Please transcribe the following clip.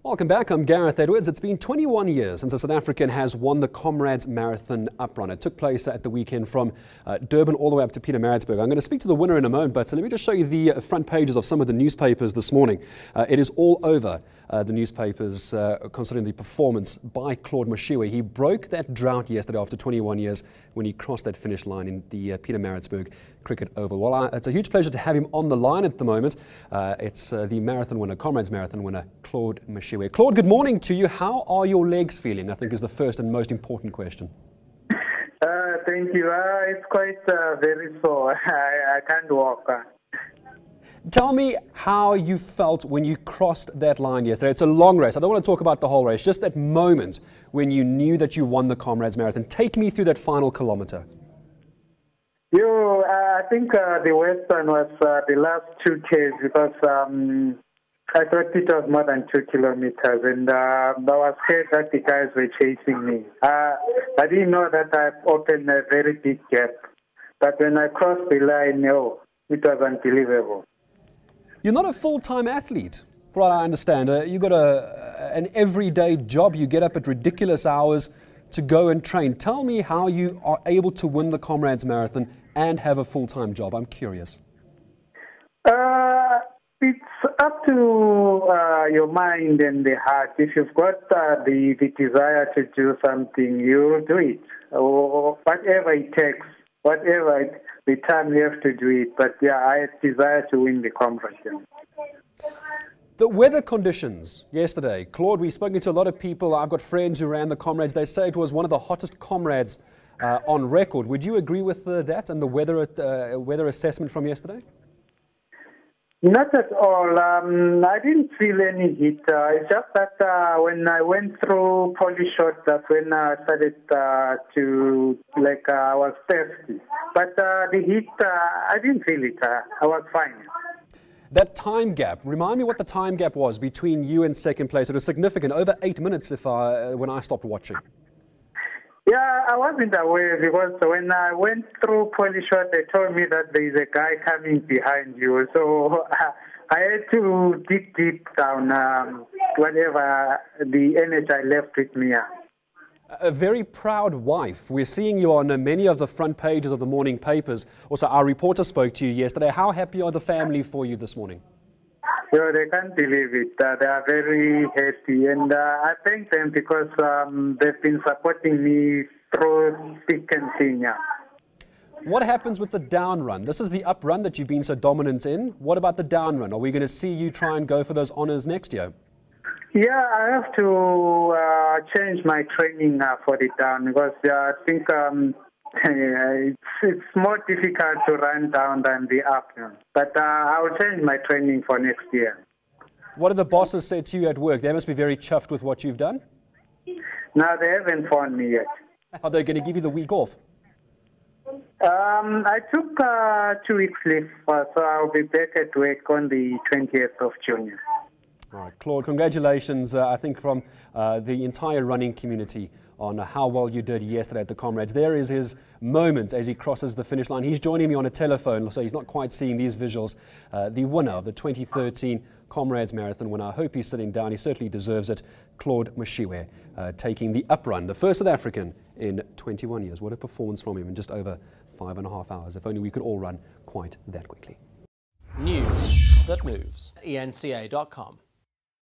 Welcome back. I'm Gareth Edwards. It's been 21 years since a South African has won the Comrades Marathon uprun. It took place at the weekend from Durban all the way up to Pietermaritzburg. I'm going to speak to the winner in a moment, but let me just show you the front pages of some of the newspapers this morning. It is all over the newspapers considering the performance by Claude Moshiywa. He broke that drought yesterday after 21 years when he crossed that finish line in the Pietermaritzburg cricket oval. Well, it's a huge pleasure to have him on the line at the moment. It's the marathon winner, Comrades Marathon winner, Claude Moshiywa. Claude, good morning to you. How are your legs feeling? I think is the first and most important question. Thank you. It's quite very sore. I can't walk. Tell me how you felt when you crossed that line yesterday. It's a long race. I don't want to talk about the whole race, just that moment when you knew that you won the Comrades Marathon. Take me through that final kilometre. I think the worst one was the last 2Ks because I thought it was more than 2 kilometers, and I was scared that the guys were chasing me. I didn't know that I've opened a very big gap, but when I crossed the line, it was unbelievable. You're not a full-time athlete, from what I understand. You've got an everyday job. You get up at ridiculous hours to go and train. Tell me how you are able to win the Comrades Marathon and have a full-time job. I'm curious. It's up to your mind and the heart. If you've got the desire to do something, you'll do it. Or whatever it takes, whatever the time you have to do it. But yeah, I desire to win the Comrades. The weather conditions yesterday, Claude, we've spoken to a lot of people. I've got friends who ran the Comrades. They say it was one of the hottest Comrades on record. Would you agree with that and the weather assessment from yesterday? Not at all. I didn't feel any heat. It's just that when I went through Polishot, that's when I started I was thirsty. But the heat, I didn't feel it. I was fine. That time gap, remind me what the time gap was between you and second place. It was significant, over 8 minutes when I stopped watching. Yeah, I wasn't aware because when I went through Polishot, they told me that there is a guy coming behind you. So I had to dig deep down whatever the energy I left with me. A very proud wife. We're seeing you on many of the front pages of the morning papers. Also, our reporter spoke to you yesterday. How happy are the family for you this morning? They can't believe it. They are very happy, and I thank them because they've been supporting me through thick and thin. Yeah. What happens with the down run? This is the up run that you've been so dominant in. What about the down run? Are we going to see you try and go for those honours next year? Yeah, I have to change my training for the down because I think it's more difficult to run down than the up. But I will change my training for next year. What did the bosses say to you at work? They must be very chuffed with what you've done? No, they haven't phoned me yet. Are they going to give you the week off? I took 2 weeks leave, so I'll be back at work on the 20th of June. All right, Claude, congratulations, I think, from the entire running community on how well you did yesterday at the Comrades. There is his moment as he crosses the finish line. He's joining me on a telephone, so he's not quite seeing these visuals. The winner of the 2013 Comrades Marathon winner. I hope he's sitting down. He certainly deserves it. Claude Moshiywa taking the uprun, the first South African in 21 years. What a performance from him in just over 5.5 hours. If only we could all run quite that quickly. News that moves. eNCA.com.